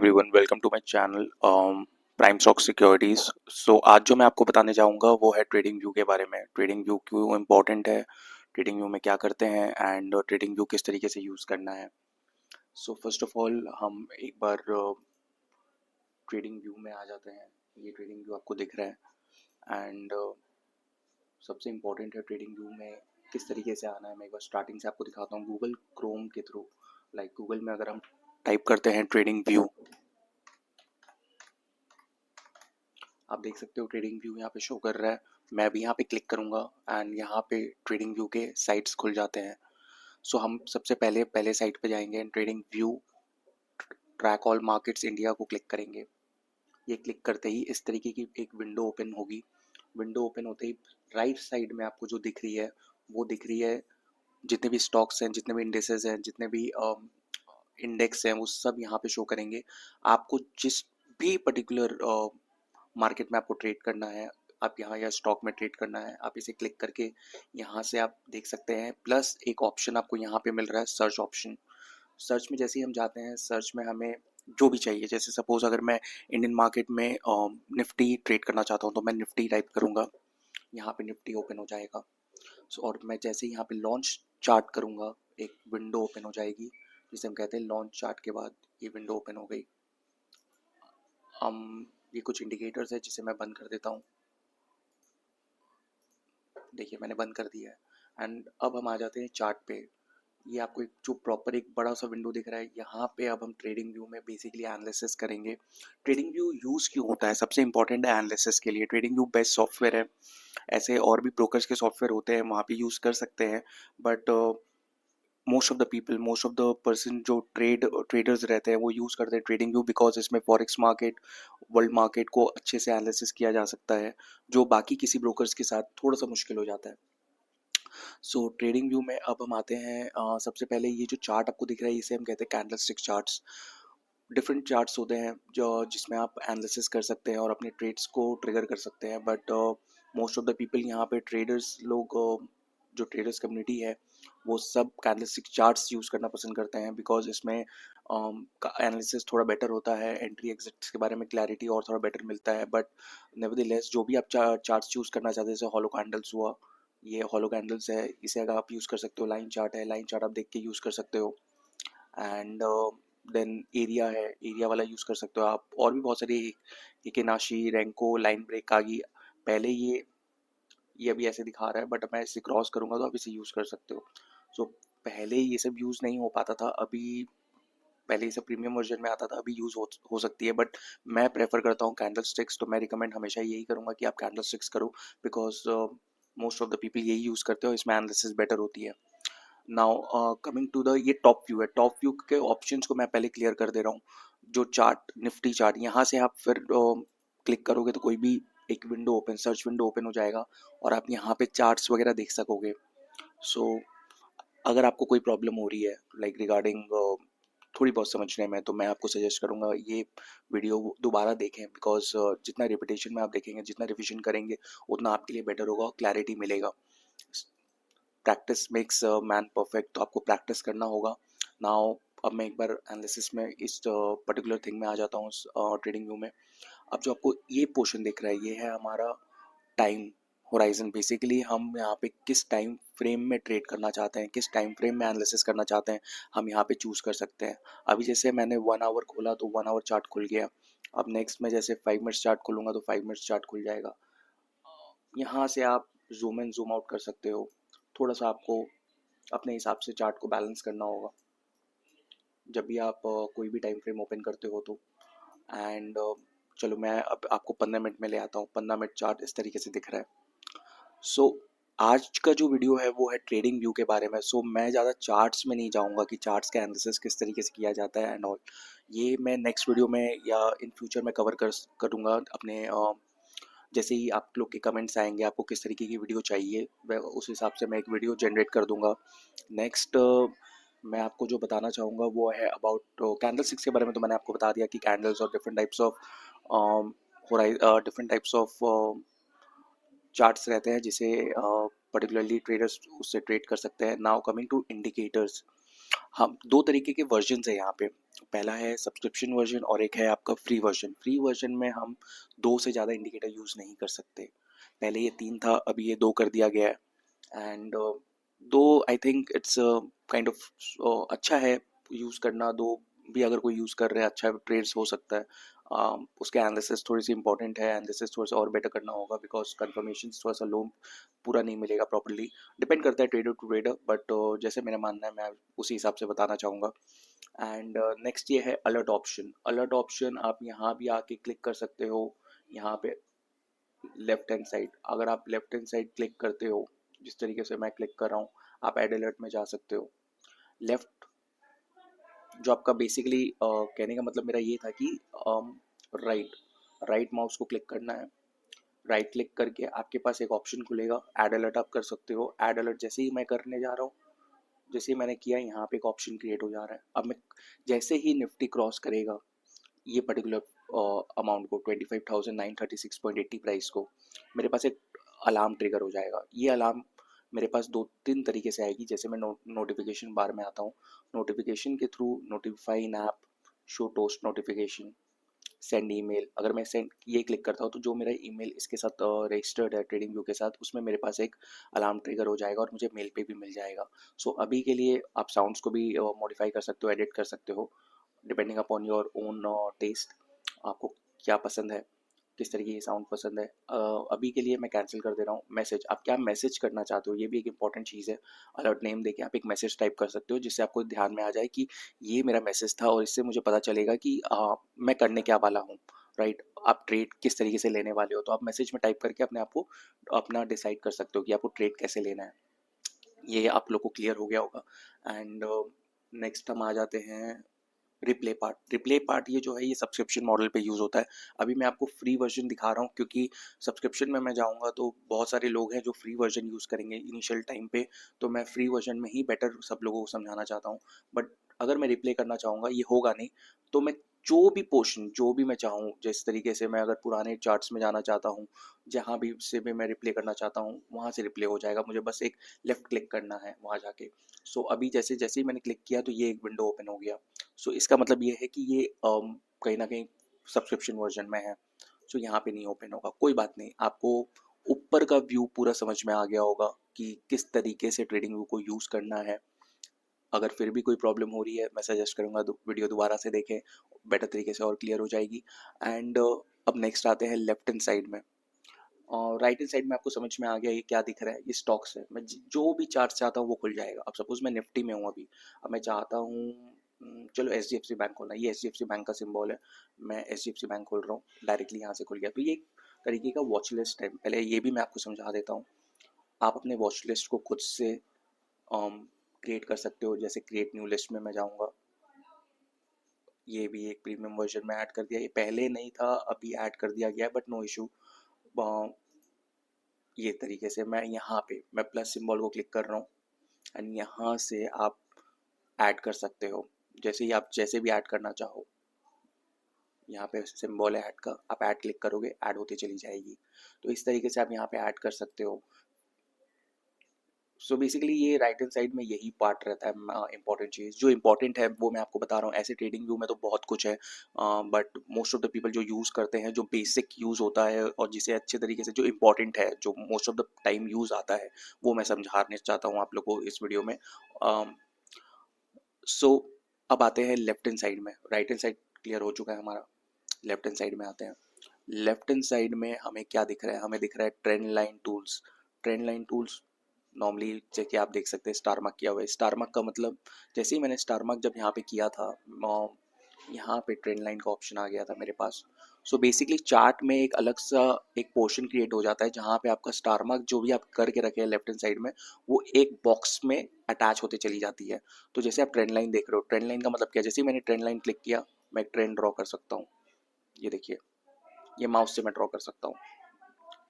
Everyone, welcome to my channel prime stock securities. So आज जो मैं आपको बताने जाऊंगा वो है ट्रेडिंग व्यू के बारे में। ट्रेडिंग व्यू क्यों इम्पोर्टेंट है, ट्रेडिंग व्यू में क्या करते हैं एंड ट्रेडिंग व्यू किस तरीके से यूज़ करना है। सो फर्स्ट ऑफ ऑल हम एक बार ट्रेडिंग व्यू में आ जाते हैं। ये ट्रेडिंग व्यू आपको दिख रहा है एंड सबसे इम्पोर्टेंट है ट्रेडिंग व्यू में किस तरीके से आना है। मैं एक बार स्टार्टिंग से आपको दिखाता हूँ गूगल क्रोम के थ्रू। लाइक गूगल में अगर हम टाइप करते हैं ट्रेडिंग व्यू, आप देख सकते हो ट्रेडिंग व्यू यहाँ पे शो कर रहा है। मैं भी यहाँ पे क्लिक करूँगा एंड यहाँ पे ट्रेडिंग व्यू के साइट्स खुल जाते हैं। सो हम सबसे पहले पहले साइट पे जाएंगे and trading view track all markets India को क्लिक करेंगे। ये क्लिक करते ही इस तरीके की एक विंडो ओपन होगी। विंडो ओपन होते ही राइट साइड में आपको जो दिख रही है वो दिख रही है जितने भी स्टॉक्स हैं, जितने भी इंडेसेस हैं, जितने भी इंडेक्स हैं, वो सब यहाँ पे शो करेंगे। आपको जिस भी पर्टिकुलर मार्केट में आपको ट्रेड करना है, आप यहाँ या स्टॉक में ट्रेड करना है, आप इसे क्लिक करके यहाँ से आप देख सकते हैं। प्लस एक ऑप्शन आपको यहाँ पे मिल रहा है, सर्च ऑप्शन। सर्च में जैसे ही हम जाते हैं, सर्च में हमें जो भी चाहिए, जैसे सपोज अगर मैं इंडियन मार्केट में निफ्टी ट्रेड करना चाहता हूँ तो मैं निफ्टी टाइप करूँगा, यहाँ पे निफ्टी ओपन हो जाएगा। और मैं जैसे ही यहाँ पे लॉन्च चार्ट करूँगा, एक विंडो ओपन हो जाएगी जिसे हम कहते हैं लॉन्च चार्ट। के बाद ये विंडो ओपन हो गई। हम ये कुछ इंडिकेटर्स है जिसे मैं बंद कर देता हूँ। देखिए मैंने बंद कर दिया है एंड अब हम आ जाते हैं चार्ट पे। ये आपको एक जो प्रॉपर एक बड़ा सा विंडो दिख रहा है, यहाँ पे अब हम ट्रेडिंग व्यू में बेसिकली एनालिसिस करेंगे। ट्रेडिंग व्यू यूज़ क्यों होता है, सबसे इंपॉर्टेंट है एनालिसिस के लिए। ट्रेडिंग व्यू बेस्ट सॉफ्टवेयर है। ऐसे और भी ब्रोकर्स के सॉफ्टवेयर होते हैं, वहाँ पे यूज़ कर सकते हैं, but most of the people, most of the person जो ट्रेडर्स रहते हैं वो यूज़ करते हैं ट्रेडिंग व्यू, बिकॉज इसमें फॉरेक्स मार्केट, वर्ल्ड मार्केट को अच्छे से एनालिसिस किया जा सकता है, जो बाकी किसी ब्रोकर्स के साथ थोड़ा सा मुश्किल हो जाता है। सो ट्रेडिंग व्यू में अब हम आते हैं। सबसे पहले ये जो चार्ट आपको दिख रहा है इसे हम कहते हैं candle stick charts. Different charts होते हैं जो जिसमें आप एनालिसिस कर सकते हैं और अपने ट्रेड्स को ट्रिगर कर सकते हैं, but most of the people यहाँ पे ट्रेडर्स लोग, जो ट्रेडर्स कम्युनिटी है वो सब कैंडलस्टिक चार्ट्स यूज़ करना पसंद करते हैं, बिकॉज इसमें एनालिसिस थोड़ा बेटर होता है, एंट्री एग्जिट्स के बारे में क्लैरिटी और थोड़ा बेटर मिलता है। बट नेवरदलेस जो भी आप चार्ट्स चूज़ करना चाहते हैं, जैसे हॉलो कैंडल्स हुआ, ये हॉलो कैंडल्स है, इसे अगर आप यूज़ कर सकते हो। लाइन चार्ट है, लाइन चार्ट आप देख के यूज़ कर सकते हो। एंड देन एरिया है, एरिया वाला यूज़ कर सकते हो आप। और भी बहुत सारी इकेनाशी, रैंको, लाइन ब्रेक आ गई। पहले ये अभी ऐसे दिखा रहा है, बट मैं इसे क्रॉस करूँगा तो आप इसे यूज़ कर सकते हो। सो पहले ये सब यूज़ नहीं हो पाता था, अभी पहले ये सब प्रीमियम वर्जन में आता था, अभी यूज़ हो सकती है। बट मैं प्रेफर करता हूँ कैंडल स्टिक्स, तो मैं रिकमेंड हमेशा यही करूँगा कि आप कैंडल स्टिक्स करो, because most of the people यही यूज़ करते हो, इसमें एनालिसिस बेटर होती है। नाउ कमिंग टू द, ये टॉप व्यू है। टॉप व्यू के ऑप्शंस को मैं पहले क्लियर कर दे रहा हूँ। जो चार्ट, निफ्टी चार्ट, यहाँ से आप फिर क्लिक करोगे तो कोई भी एक window open, search window open हो जाएगा और आप यहाँ पे चार्ट्स वगैरह देख सकोगे। सो अगर आपको कोई प्रॉब्लम हो रही है लाइक रिगार्डिंग थोड़ी बहुत समझने में, तो मैं आपको सजेस्ट करूँगा ये वीडियो दोबारा देखें, बिकॉज जितना रिपीटेशन में आप देखेंगे, जितना रिविजन करेंगे, उतना आपके लिए बेटर होगा, क्लैरिटी मिलेगा। प्रैक्टिस मेक्स मैन परफेक्ट, तो आपको प्रैक्टिस करना होगा। नाउ अब मैं एक बार एनालिसिस में इस पर्टिकुलर थिंग में आ जाता हूँ, ट्रेडिंग व्यू में। अब जो आपको ये पोर्शन दिख रहा है, ये है हमारा टाइम होराइजन। बेसिकली हम यहाँ पे किस टाइम फ्रेम में ट्रेड करना चाहते हैं, किस टाइम फ्रेम में एनालिसिस करना चाहते हैं, हम यहाँ पे चूज़ कर सकते हैं। अभी जैसे मैंने 1 आवर खोला तो 1 आवर चार्ट खुल गया। अब नेक्स्ट में जैसे 5 मिनट्स चार्ट खोलूँगा तो 5 मिनट्स चार्ट खुल जाएगा। यहाँ से आप जूम इन जूम आउट कर सकते हो। थोड़ा सा आपको अपने हिसाब से चार्ट को बैलेंस करना होगा जब भी आप कोई भी टाइम फ्रेम ओपन करते हो तो। एंड चलो मैं अब आपको 15 मिनट में ले आता हूँ। 15 मिनट चार्ट इस तरीके से दिख रहा है। सो आज का जो वीडियो है वो है ट्रेडिंग व्यू के बारे में। सो मैं ज़्यादा चार्ट्स में नहीं जाऊँगा कि चार्ट्स का एनालिसिस किस तरीके से किया जाता है एंड ऑल। ये मैं नेक्स्ट वीडियो में या इन फ्यूचर में कवर करूँगा अपने जैसे ही आप लोग के कमेंट्स आएंगे आपको किस तरीके की वीडियो चाहिए, वह उस हिसाब से मैं एक वीडियो जनरेट कर दूंगा। नेक्स्ट मैं आपको जो बताना चाहूँगा वो है अबाउट कैंडल स्टिक्स के बारे में। तो मैंने आपको बता दिया कि कैंडल्स और different types of different types of charts रहते हैं जिसे पर्टिकुलरली ट्रेडर्स उससे ट्रेड कर सकते हैं। नाउ कमिंग टू इंडिकेटर्स, हम दो तरीके के वर्जन्स है यहाँ पे। पहला है सब्सक्रिप्शन वर्जन और एक है आपका फ्री वर्जन। फ्री वर्जन में हम 2 से ज़्यादा इंडिकेटर यूज़ नहीं कर सकते। पहले ये 3 था, अभी ये 2 कर दिया गया है। एंड दो I think it's kind of अच्छा है यूज़ करना। दो भी अगर कोई यूज़ कर रहा है अच्छा ट्रेड्स हो सकता है। उसके एनालिसिस थोड़ी सी इंपॉर्टेंट है, एनालिसिस थोड़ा सा और बेटर करना होगा बिकॉज कन्फर्मेशन थोड़ा सा लो पूरा नहीं मिलेगा प्रॉपरली। डिपेंड करता है ट्रेडर टू ट्रेडर, बट जैसे मेरा मानना है मैं उसी हिसाब से बताना चाहूँगा। एंड नेक्स्ट ये है अलर्ट ऑप्शन। अलर्ट ऑप्शन आप यहाँ भी आके क्लिक कर सकते हो। यहाँ पे लेफ्ट हैंड साइड, अगर आप लेफ्ट हैंड साइड क्लिक करते हो जिस तरीके से मैं क्लिक कर रहा हूँ, आप एड अलर्ट में जा सकते हो। लेफ्ट जो आपका बेसिकली कहने का मतलब मेरा ये था कि राइट राइट माउस को क्लिक करना है। राइट क्लिक करके आपके पास एक ऑप्शन खुलेगा, ऐड अलर्ट आप कर सकते हो। ऐड अलर्ट जैसे ही मैं करने जा रहा हूँ, जैसे ही मैंने किया यहाँ पे एक ऑप्शन क्रिएट हो जा रहा है। अब मैं जैसे ही निफ्टी क्रॉस करेगा ये पर्टिकुलर अमाउंट को 25,936.80 प्राइस को, मेरे पास एक अलार्म ट्रिगर हो जाएगा। ये अलार्म मेरे पास 2-3 तरीके से आएगी। जैसे मैं नोटिफिकेशन बार में आता हूँ, नोटिफिकेशन के through notify in app, show toast notification, send email. अगर मैं सेंड ये क्लिक करता हूँ तो जो मेरा ईमेल इसके साथ रजिस्टर्ड है ट्रेडिंग व्यू के साथ, उसमें मेरे पास एक अलार्म ट्रिगर हो जाएगा और मुझे मेल पे भी मिल जाएगा। सो अभी के लिए आप साउंड्स को भी मॉडिफाई कर सकते हो, एडिट कर सकते हो depending upon your own test. आपको क्या पसंद है, किस तरीके की साउंड पसंद है। अभी के लिए मैं कैंसिल कर दे रहा हूँ। मैसेज, आप क्या मैसेज करना चाहते हो ये भी एक इंपॉर्टेंट चीज़ है। अलर्ट नेम देके आप एक मैसेज टाइप कर सकते हो जिससे आपको ध्यान में आ जाए कि ये मेरा मैसेज था और इससे मुझे पता चलेगा कि मैं करने क्या वाला हूँ। राइट, आप ट्रेड किस तरीके से लेने वाले हो, तो आप मैसेज में टाइप करके अपने आप को अपना डिसाइड कर सकते हो कि आपको ट्रेड कैसे लेना है। ये आप लोग को क्लियर हो गया होगा। एंड नेक्स्ट हम आ जाते हैं रिप्ले पार्ट। रिप्ले पार्ट ये जो है ये सब्सक्रिप्शन मॉडल पे यूज़ होता है। अभी मैं आपको फ्री वर्जन दिखा रहा हूँ क्योंकि सब्सक्रिप्शन में मैं जाऊँगा तो बहुत सारे लोग हैं जो फ्री वर्जन यूज़ करेंगे इनिशियल टाइम पे, तो मैं फ्री वर्जन में ही बेटर सब लोगों को समझाना चाहता हूँ। बट अगर मैं रिप्ले करना चाहूँगा ये होगा नहीं, तो मैं जो भी पोर्शन जो भी मैं चाहूँ, जिस तरीके से मैं अगर पुराने चार्ट्स में जाना चाहता हूँ, जहाँ भी से भी मैं रिप्ले करना चाहता हूँ वहाँ से रिप्ले हो जाएगा। मुझे बस एक लेफ्ट क्लिक करना है वहाँ जाके। सो अभी जैसे जैसे ही मैंने क्लिक किया तो ये एक विंडो ओपन हो गया। सो इसका मतलब ये है कि ये कहीं ना कहीं सब्सक्रिप्शन वर्जन में है। सो यहाँ पे नहीं ओपन होगा, कोई बात नहीं। आपको ऊपर का व्यू पूरा समझ में आ गया होगा कि किस तरीके से ट्रेडिंग व्यू को यूज़ करना है। अगर फिर भी कोई प्रॉब्लम हो रही है मैं सजेस्ट करूँगा वीडियो दोबारा से देखें, बेटर तरीके से और क्लियर हो जाएगी। एंड अब नेक्स्ट आते हैं लेफ्ट हैंड साइड में। और राइट हैंड साइड में आपको समझ में आ गया ये क्या दिख रहा है, ये स्टॉक्स है। मैं जो भी चार्ट चाहता हूँ वो खुल जाएगा। अब सपोज मैं निफ्टी में हूँ अभी, अब मैं चाहता हूँ चलो H D F C bank खोलना, ये H D F C bank का सिंबल है, मैं H D F C bank खोल रहा हूँ, डायरेक्टली यहाँ से खुल गया। तो ये एक तरीके का वॉच लिस्ट है। पहले ये भी मैं आपको समझा देता हूँ। आप अपने वॉच लिस्ट को खुद से क्रिएट कर सकते हो। जैसे क्रिएट न्यू लिस्ट में मैं जाऊँगा, ये भी एक प्रीमियम वर्जन में ऐड कर दिया। ये पहले नहीं था, अभी ऐड कर दिया गया है, बट नो इशू। ये तरीके से मैं यहाँ पे मैं प्लस सिंबल को क्लिक कर रहा हूँ एंड यहाँ से आप ऐड कर सकते हो। जैसे ही आप जैसे भी ऐड करना चाहो, यहाँ पे सिंबल है ऐड का, आप ऐड क्लिक करोगे ऐड होती चली जाएगी। तो इस तरीके से आप यहाँ पे ऐड कर सकते हो। सो बेसिकली ये राइट हैंड साइड में यही पार्ट रहता है। इंपॉर्टेंट चीज़ जो इंपॉर्टेंट है वो मैं आपको बता रहा हूँ। ऐसे ट्रेडिंग व्यू में तो बहुत कुछ है, but most of the people जो यूज़ करते हैं, जो बेसिक यूज़ होता है और जिसे अच्छे तरीके से जो इंपॉर्टेंट है, जो most of the time use आता है, वो मैं समझाने चाहता हूँ आप लोग को इस वीडियो में। सो अब आते हैं लेफ्ट हैंड साइड में। राइट हैंड साइड क्लियर हो चुका है हमारा, लेफ्ट हैंड साइड में आते हैं। लेफ्ट हैंड साइड में हमें क्या दिख रहा है, हमें दिख रहा है trend line tools. Trend line tools normally जैसे आप देख सकते हैं स्टार मार्क किया हुआ है। स्टार मार्क का मतलब जैसे ही मैंने स्टार मार्क जब यहाँ पे किया था, यहाँ पे ट्रेंड लाइन का ऑप्शन आ गया था मेरे पास। सो बेसिकली चार्ट में एक अलग सा एक पोर्शन क्रिएट हो जाता है जहाँ पे आपका स्टार मार्क जो भी आप करके रखे हैं लेफ्ट हैंड साइड में, वो एक बॉक्स में अटैच होते चली जाती है। तो जैसे आप ट्रेंड लाइन देख रहे हो, ट्रेंड लाइन का मतलब क्या है, जैसे ही मैंने ट्रेंड लाइन क्लिक किया मैं एक ट्रेंड ड्रॉ कर सकता हूँ। ये देखिए, ये माउस से मैं ड्रॉ कर सकता हूँ।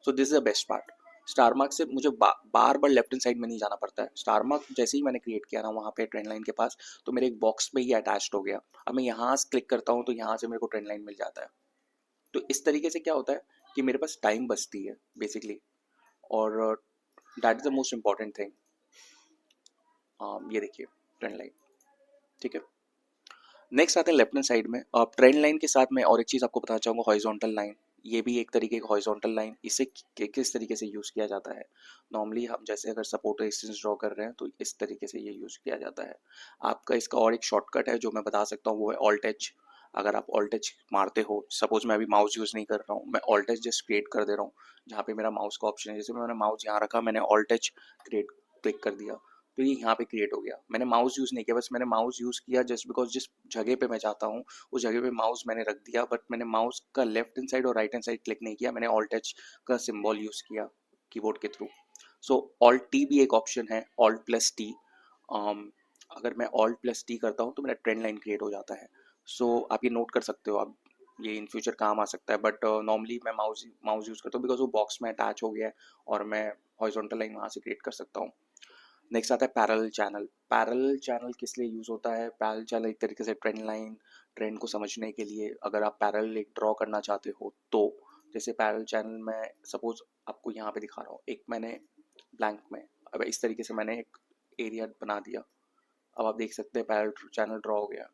So this is the best part. Star mark से मुझे बार बार लेफ्ट हैंड साइड में नहीं जाना पड़ता है। स्टार मार्क जैसे ही मैंने क्रिएट किया ना वहाँ पे ट्रेंड लाइन के पास, तो मेरे एक बॉक्स में ही अटैच्ड हो गया। अब मैं यहाँ से क्लिक करता हूँ तो यहाँ से मेरे को ट्रेंड लाइन मिल जाता है। तो इस तरीके से क्या होता है कि मेरे पास टाइम बचती है बेसिकली, और that is the most important thing. ये देखिए ट्रेंड लाइन, ठीक है। नेक्स्ट आते हैं लेफ्ट हैंड साइड में। अब ट्रेंड लाइन के साथ मैं और एक चीज़ आपको बताना चाहूँगा, हॉरिजॉन्टल लाइन। ये भी एक तरीके की हॉरिजॉन्टल लाइन, इसे किस तरीके से यूज़ किया जाता है। नॉर्मली हम जैसे अगर सपोर्ट रेजिस्टेंस ड्रॉ कर रहे हैं तो इस तरीके से ये यूज़ किया जाता है। आपका इसका और एक शॉर्टकट है जो मैं बता सकता हूँ, वो है ऑल्ट एच। अगर आप ऑल्ट एच मारते हो, सपोज मैं अभी माउस यूज़ नहीं कर रहा हूँ, मैं ऑल्ट एच जस्ट क्रिएट कर दे रहा हूँ जहाँ पे मेरा माउस का ऑप्शन है। जैसे मैंने माउस यहाँ रखा, मैंने ऑल्ट एच क्रिएट क्लिक कर दिया तो ये यहाँ पे क्रिएट हो गया। मैंने माउस यूज़ नहीं किया, बस मैंने माउस यूज़ किया जस्ट बिकॉज जिस जगह पे मैं चाहता हूँ उस जगह पे माउस मैंने रख दिया, बट मैंने माउस का लेफ्ट हैंड साइड और राइट हैंड साइड क्लिक नहीं किया, मैंने ऑल्ट टच का सिंबल यूज़ किया कीबोर्ड के थ्रू। सो ऑल्ट टी भी एक ऑप्शन है, ऑल्ट प्लस टी। अगर मैं ऑल्ट प्लस टी करता हूँ तो मेरा ट्रेंड लाइन क्रिएट हो जाता है। सो आप ये नोट कर सकते हो, आप ये इन फ्यूचर काम आ सकता है। बट नॉर्मली मैं माउस माउस यूज़ करता हूँ बिकॉज वो बॉक्स में अटैच हो गया है और मैं हॉरिजॉन्टल लाइन वहाँ से क्रिएट कर सकता हूँ। नेक्स्ट आता है पैरेलल चैनल। पैरेलल चैनल किस लिए यूज़ होता है? पैरेलल चैनल एक तरीके से ट्रेंड लाइन, ट्रेंड को समझने के लिए, अगर आप पैरेलल एक ड्रॉ करना चाहते हो तो। जैसे पैरेलल चैनल में सपोज आपको यहाँ पे दिखा रहा हूँ, एक मैंने ब्लैंक में अब इस तरीके से मैंने एक एरिया बना दिया। अब आप देख सकते हैं पैरेलल चैनल ड्रॉ हो गया,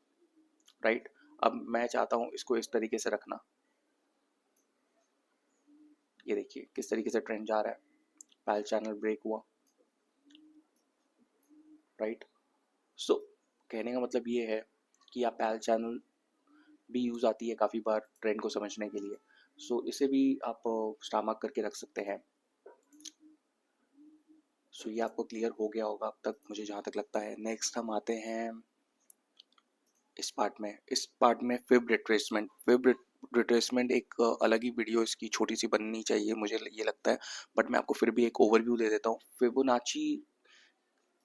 राइट। अब मैं चाहता हूँ इसको इस तरीके से रखना। ये देखिए किस तरीके से ट्रेंड जा रहा है, पैरेलल चैनल ब्रेक हुआ, राइट। सो कहने का मतलब ये है कि आप पैरेलल चैनल भी यूज़ आती है काफ़ी बार ट्रेंड को समझने के लिए। सो इसे भी आप स्टार मार्क करके रख सकते हैं। सो ये आपको क्लियर हो गया होगा अब तक, मुझे जहाँ तक लगता है। नेक्स्ट हम आते हैं इस पार्ट में फिब रिट्रेसमेंट। फिब रिट्रेसमेंट एक अलग ही वीडियो इसकी छोटी सी बननी चाहिए मुझे ये लगता है, बट मैं आपको फिर भी एक ओवरव्यू दे देता हूँ। Fibonacci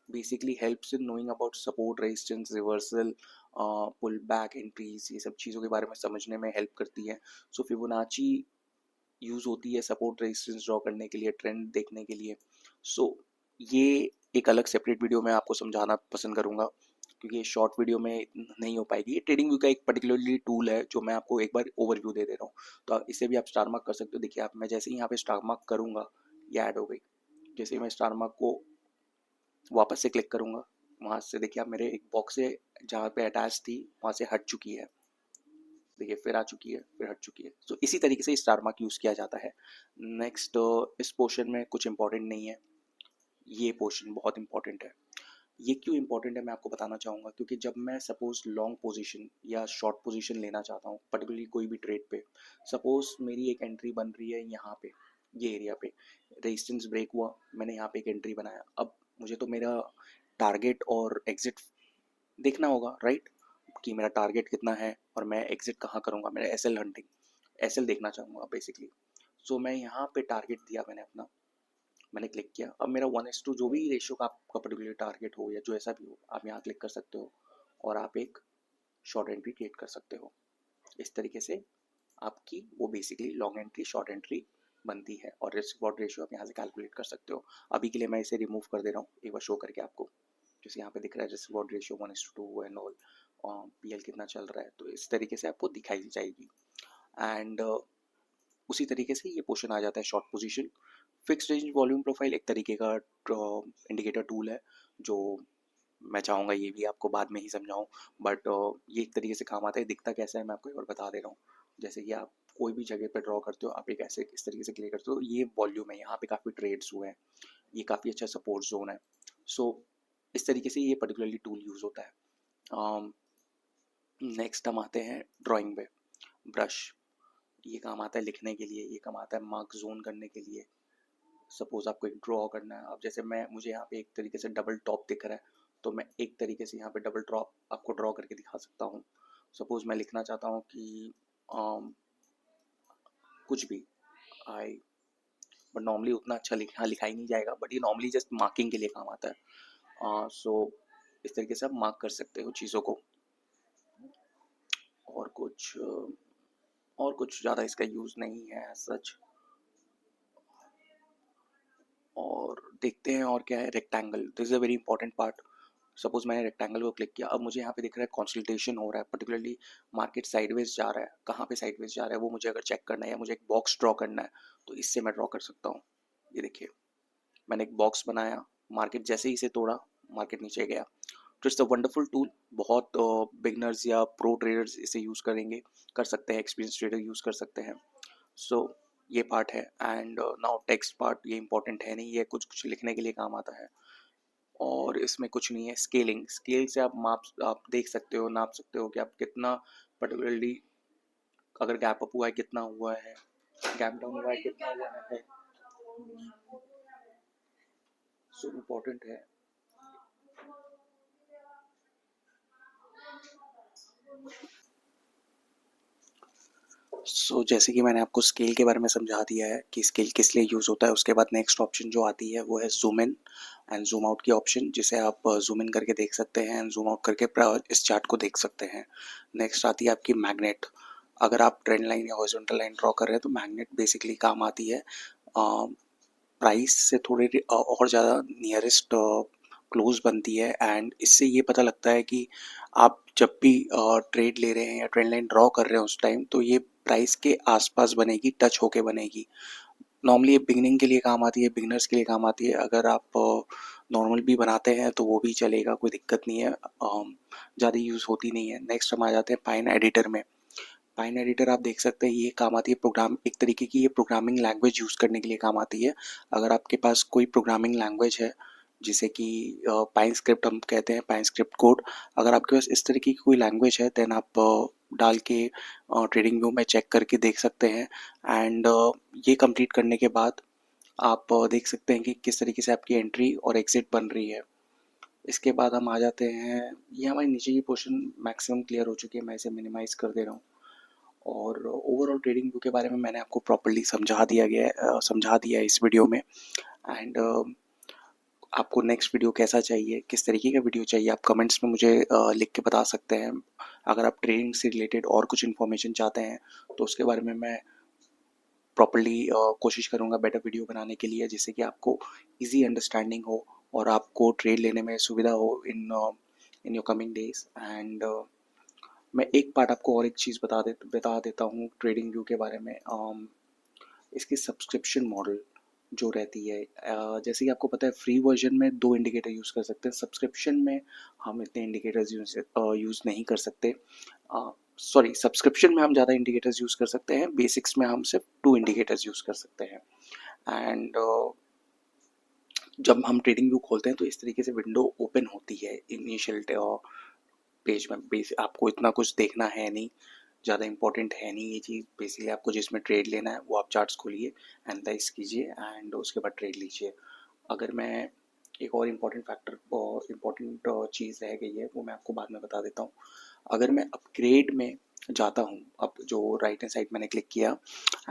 basically helps in knowing about support, resistance, reversal, pull back, entries, ये सब चीज़ों के बारे में समझने में हेल्प करती है। सो फिबोनाची यूज़ होती है सपोर्ट रेजिस्टेंस ड्रॉ करने के लिए, ट्रेंड देखने के लिए। सो ये एक अलग सेपरेट वीडियो में आपको समझाना पसंद करूँगा क्योंकि ये शॉर्ट वीडियो में नहीं हो पाएगी। ये ट्रेडिंग व्यू का एक पर्टिकुलरली टूल है जो मैं आपको एक बार ओवरव्यू दे रहा हूँ, तो इसे भी आप स्टार मार्क कर सकते हो। देखिए आप, मैं जैसे ही यहाँ पे स्टार मार्क करूँगा ये ऐड हो गई। जैसे ही मैं स्टार मार्क को वापस से क्लिक करूँगा, वहाँ से देखिए आप मेरे एक बॉक्स से जहाँ पे अटैच थी वहाँ से हट चुकी है। देखिए फिर आ चुकी है, फिर हट चुकी है। तो इसी तरीके से स्टार मार्क यूज़ किया जाता है। नेक्स्ट इस पोर्शन में कुछ इंपॉर्टेंट नहीं है, ये पोर्शन बहुत इंपॉर्टेंट है। ये क्यों इंपॉर्टेंट है मैं आपको बताना चाहूँगा, क्योंकि जब मैं सपोज लॉन्ग पोजीशन या शॉर्ट पोजीशन लेना चाहता हूँ पर्टिकुलरली कोई भी ट्रेड पे, सपोज मेरी एक एंट्री बन रही है यहाँ पे, ये एरिया पे रेजिस्टेंस ब्रेक हुआ, मैंने यहाँ पे एक एंट्री बनाया। अब मुझे तो मेरा टारगेट और एग्जिट देखना होगा, राइट, कि मेरा टारगेट कितना है और मैं एग्जिट कहाँ करूँगा, मेरा एसएल हंटिंग, एसएल देखना चाहूँगा बेसिकली। सो मैं यहाँ पे टारगेट दिया मैंने अपना, मैंने क्लिक किया। अब मेरा 1:2 जो भी रेशियो का आपका पर्टिकुलर टारगेट हो या जो ऐसा भी हो, आप यहाँ क्लिक कर सकते हो और आप एक शॉर्ट एंट्री क्रिएट कर सकते हो। इस तरीके से आपकी वो basically long entry short entry बनती है और रिस्क रिवॉर्ड रेशियो आप यहाँ से कैलकुलेट कर सकते हो। अभी के लिए मैं इसे रिमूव कर दे रहा हूँ एक बार शो करके आपको। जैसे यहाँ पे दिख रहा है risk reward ratio 1:2 and all, PL कितना चल रहा है, तो इस तरीके से आपको दिखाई जाएगी। एंड उसी तरीके से ये पोर्शन आ जाता है short position. Fix range volume profile एक तरीके का इंडिकेटर टूल है जो मैं चाहूँगा ये भी आपको बाद में ही समझाऊँ, बट ये एक तरीके से काम आता है। दिखता कैसा है मैं आपको एक बार बता दे रहा हूँ। जैसे कि आप कोई भी जगह पे ड्रॉ करते हो, आप एक ऐसे इस तरीके से क्लिक करते हो, ये वॉल्यूम है, यहाँ पे काफ़ी ट्रेड्स हुए हैं, ये काफ़ी अच्छा सपोर्ट जोन है। सो इस तरीके से ये पर्टिकुलरली टूल यूज़ होता है। नेक्स्ट हम आते हैं ड्राइंग पे। ब्रश, ये काम आता है लिखने के लिए, ये काम आता है मार्क जोन करने के लिए। सपोज आपको एक ड्रॉ करना है, अब जैसे मुझे यहाँ पे एक तरीके से डबल टॉप दिख रहा है, तो मैं एक तरीके से यहाँ पे डबल टॉप आपको ड्रॉ करके दिखा सकता हूँ। सपोज मैं लिखना चाहता हूँ कि कुछ भी आई, बट नॉर्मली उतना अच्छा लिखा ही नहीं जाएगा, बट ये नॉर्मली जस्ट मार्किंग के लिए काम आता है। सो इस तरीके से आप मार्क कर सकते हो चीज़ों को। और कुछ ज़्यादा इसका यूज़ नहीं है सच। और देखते हैं और क्या है। Rectangle, this is a very important part. Suppose मैंने रेक्टेंगल को क्लिक किया, अब मुझे यहाँ पे दिख रहा है कंसल्टेशन हो रहा है, पर्टिकुलरली मार्केट साइडवेज जा रहा है। कहाँ पे साइडवेज जा रहा है वो मुझे अगर चेक करना है या मुझे एक बॉक्स ड्रॉ करना है तो इससे मैं ड्रॉ कर सकता हूँ। ये देखिए मैंने एक बॉक्स बनाया, मार्केट जैसे ही इसे तोड़ा मार्केट नीचे गया। तो इट्स अ वंडरफुल टूल। बहुत बिगनर्स या प्रो ट्रेडर्स इसे यूज़ करेंगे, कर सकते हैं, एक्सपीरियंस ट्रेडर यूज़ कर सकते हैं। सो ये पार्ट है। एंड नाउ टेक्स्ट पार्ट, ये इंपॉर्टेंट है नहीं, ये कुछ कुछ लिखने के लिए काम आता है और इसमें कुछ नहीं है। स्केलिंग, स्केल से आप देख सकते हो, नाप सकते हो कि आप कितना पर्टिकुलरली, अगर गैप अप हुआ है कितना हुआ है, गैप डाउन हुआ है कितना हुआ है। सो इम्पोर्टेंट है। जैसे कि मैंने आपको स्केल के बारे में समझा दिया है कि स्केल किस लिए यूज़ होता है, उसके बाद नेक्स्ट ऑप्शन जो आती है वो है zoom in and zoom out की ऑप्शन, जिसे आप ज़ूम इन करके देख सकते हैं एंड ज़ूम आउट करके इस चार्ट को देख सकते हैं। नेक्स्ट आती है आपकी मैग्नेट। अगर आप ट्रेंड लाइन या हॉरिजॉन्टल लाइन ड्रॉ कर रहे हैं तो मैग्नेट बेसिकली काम आती है प्राइस से थोड़े और ज़्यादा नियरेस्ट क्लोज बनती है। एंड इससे ये पता लगता है कि आप जब भी ट्रेड ले रहे हैं या ट्रेंड लाइन ड्रॉ कर रहे हैं उस टाइम, तो ये प्राइस के आसपास बनेगी, टच होके बनेगी। नॉर्मली ये बिगनिंग के लिए काम आती है, बिगनर्स के लिए काम आती है। अगर आप नॉर्मल भी बनाते हैं तो वो भी चलेगा, कोई दिक्कत नहीं है, ज़्यादा यूज़ होती नहीं है। नेक्स्ट हम आ जाते हैं पाइन एडिटर में। पाइन एडिटर आप देख सकते हैं, ये काम आती है प्रोग्राम, एक तरीके की ये प्रोग्रामिंग लैंग्वेज यूज़ करने के लिए काम आती है। अगर आपके पास कोई प्रोग्रामिंग लैंग्वेज है, जिसे कि पाइन स्क्रिप्ट हम कहते हैं, पाइन स्क्रिप्ट कोड, अगर आपके पास इस तरीके की कोई लैंग्वेज है, देन आप डाल के ट्रेडिंग व्यू में चेक करके देख सकते हैं। एंड ये कंप्लीट करने के बाद आप देख सकते हैं कि किस तरीके से आपकी एंट्री और एग्जिट बन रही है। इसके बाद हम आ जाते हैं, ये हमारी नीचे की पोर्शन मैक्सिमम क्लियर हो चुकी है, मैं इसे मिनिमाइज कर दे रहा हूँ। और ओवरऑल ट्रेडिंग व्यू के बारे में मैंने आपको प्रॉपर्ली समझा दिया है इस वीडियो में। एंड आपको नेक्स्ट वीडियो कैसा चाहिए, किस तरीके का वीडियो चाहिए, आप कमेंट्स में मुझे लिख के बता सकते हैं। अगर आप ट्रेडिंग से रिलेटेड और कुछ इन्फॉर्मेशन चाहते हैं तो उसके बारे में मैं प्रॉपर्ली कोशिश करूँगा बेटर वीडियो बनाने के लिए, जिससे कि आपको ईजी अंडरस्टैंडिंग हो और आपको ट्रेड लेने में सुविधा हो in your coming days. And मैं एक पार्ट आपको और एक चीज़ बता देता हूँ ट्रेडिंग व्यू के बारे में। इसकी सब्सक्रिप्शन मॉडल जो रहती है, जैसे कि आपको पता है फ्री वर्जन में 2 इंडिकेटर यूज़ कर सकते हैं, सब्सक्रिप्शन में हम इतने इंडिकेटर्स यूज़ नहीं कर सकते। सॉरी, सब्सक्रिप्शन में हम ज़्यादा इंडिकेटर्स यूज़ कर सकते हैं, बेसिक्स में हम सिर्फ 2 इंडिकेटर्स यूज़ कर सकते हैं। एंड जब हम ट्रेडिंग व्यू खोलते हैं तो इस तरीके से विंडो ओपन होती है इनिशियल पेज में। आपको इतना कुछ देखना है नहीं, ज़्यादा इंपॉर्टेंट है नहीं ये चीज़। बेसिकली आपको जिसमें ट्रेड लेना है वो आप चार्ट्स खोलिए, एनालाइज कीजिए एंड उसके बाद ट्रेड लीजिए। अगर मैं एक और इम्पॉर्टेंट चीज़ रह गई है, वो मैं आपको बाद में बता देता हूँ। अगर मैं अपग्रेड में जाता हूँ, अब जो राइट हैंड साइड मैंने क्लिक किया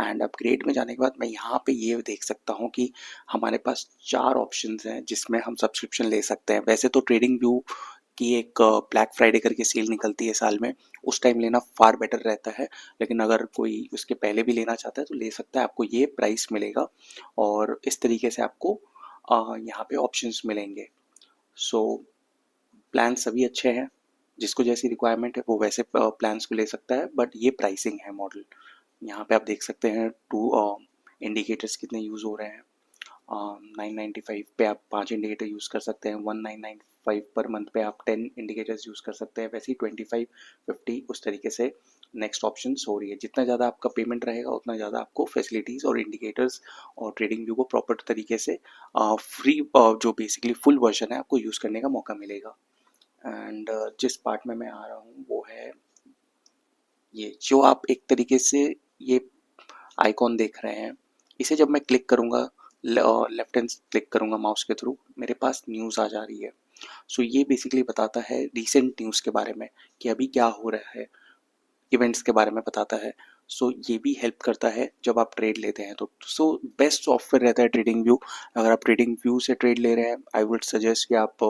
एंड अपग्रेड में जाने के बाद मैं यहाँ पे ये देख सकता हूँ कि हमारे पास 4 ऑप्शंस हैं जिसमें हम सब्सक्रिप्शन ले सकते हैं। वैसे तो ट्रेडिंग व्यू की एक ब्लैक फ्राइडे करके सेल निकलती है साल में, उस टाइम लेना फार बेटर रहता है। लेकिन अगर कोई उसके पहले भी लेना चाहता है तो ले सकता है, आपको ये प्राइस मिलेगा और इस तरीके से आपको यहाँ पे ऑप्शंस मिलेंगे। सो प्लान सभी अच्छे हैं, जिसको जैसी रिक्वायरमेंट है वो वैसे प्लान्स को ले सकता है, बट ये प्राइसिंग है मॉडल। यहाँ पे आप देख सकते हैं 2 इंडिकेटर्स कितने यूज़ हो रहे हैं। 995 पे आप 5 इंडिकेटर यूज़ कर सकते हैं, 1995 पर मंथ पे आप 10 इंडिकेटर्स यूज़ कर सकते हैं। वैसे ही 25, 50 उस तरीके से नेक्स्ट ऑप्शंस हो रही है। जितना ज़्यादा आपका पेमेंट रहेगा उतना ज़्यादा आपको फैसिलिटीज़ और इंडिकेटर्स और ट्रेडिंग व्यू को प्रॉपर तरीके से फ्री, जो बेसिकली फुल वर्जन है, आपको यूज़ करने का मौका मिलेगा। एंड जिस पार्ट में मैं आ रहा हूँ वो है ये, जो आप एक तरीके से ये आइकॉन देख रहे हैं, इसे जब मैं क्लिक करूँगा, लेफ्ट हैंड क्लिक करूँगा माउस के थ्रू, मेरे पास न्यूज़ आ जा रही है। सो ये बेसिकली बताता है रिसेंट न्यूज़ के बारे में कि अभी क्या हो रहा है, इवेंट्स के बारे में बताता है। सो ये भी हेल्प करता है जब आप ट्रेड लेते हैं तो। सो बेस्ट सॉफ्टवेयर रहता है ट्रेडिंग व्यू। अगर आप ट्रेडिंग व्यू से ट्रेड ले रहे हैं, आई वुड सजेस्ट कि आप,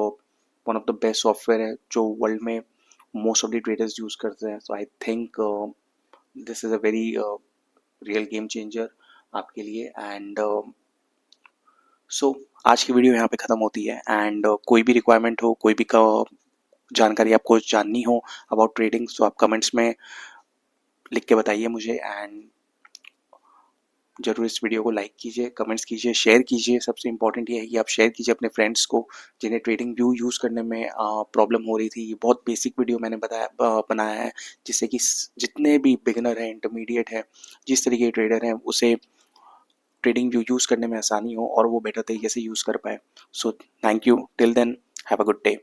one of the best software है जो वर्ल्ड में most of the traders use करते हैं। So I think this is a very real game changer आपके लिए। एंड आज की वीडियो यहाँ पे ख़त्म होती है। एंड कोई भी रिक्वायरमेंट हो, कोई भी जानकारी आपको जाननी हो अबाउट ट्रेडिंग, तो आप कमेंट्स में लिख के बताइए मुझे। एंड ज़रूर इस वीडियो को लाइक कीजिए, कमेंट्स कीजिए, शेयर कीजिए। सबसे इम्पोर्टेंट ये है कि आप शेयर कीजिए अपने फ्रेंड्स को जिन्हें ट्रेडिंग व्यू यूज़ करने में प्रॉब्लम हो रही थी। ये बहुत बेसिक वीडियो मैंने बनाया है, जिससे कि जितने भी बिगिनर हैं, इंटरमीडिएट हैं, जिस तरीके के ट्रेडर हैं, उसे ट्रेडिंग व्यू यूज़ करने में आसानी हो और वो बेटर तरीके से यूज़ कर पाए। So thank you, till then have a good day.